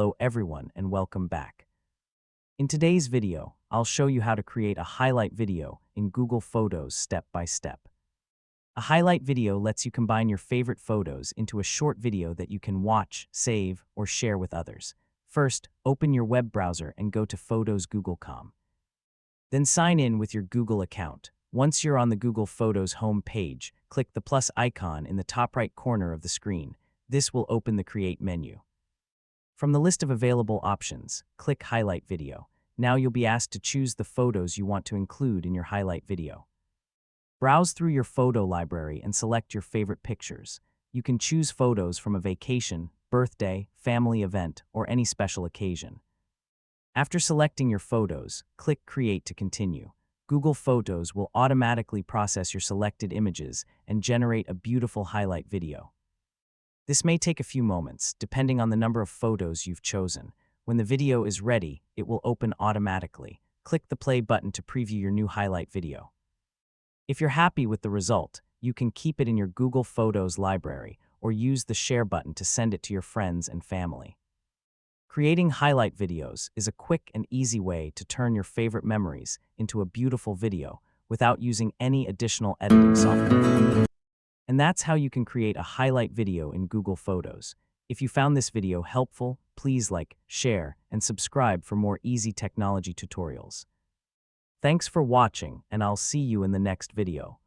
Hello everyone and welcome back. In today's video, I'll show you how to create a highlight video in Google Photos step by step. A highlight video lets you combine your favorite photos into a short video that you can watch, save, or share with others. First, open your web browser and go to Photos Google.com. Then sign in with your Google account. Once you're on the Google Photos home page, click the plus icon in the top right corner of the screen. This will open the Create menu. From the list of available options, click Highlight Video. Now you'll be asked to choose the photos you want to include in your highlight video. Browse through your photo library and select your favorite pictures. You can choose photos from a vacation, birthday, family event, or any special occasion. After selecting your photos, click Create to continue. Google Photos will automatically process your selected images and generate a beautiful highlight video. This may take a few moments, depending on the number of photos you've chosen. When the video is ready, it will open automatically. Click the play button to preview your new highlight video. If you're happy with the result, you can keep it in your Google Photos library or use the share button to send it to your friends and family. Creating highlight videos is a quick and easy way to turn your favorite memories into a beautiful video without using any additional editing software. And that's how you can create a highlight video in Google Photos. If you found this video helpful, please like, share, and subscribe for more easy technology tutorials. Thanks for watching, and I'll see you in the next video.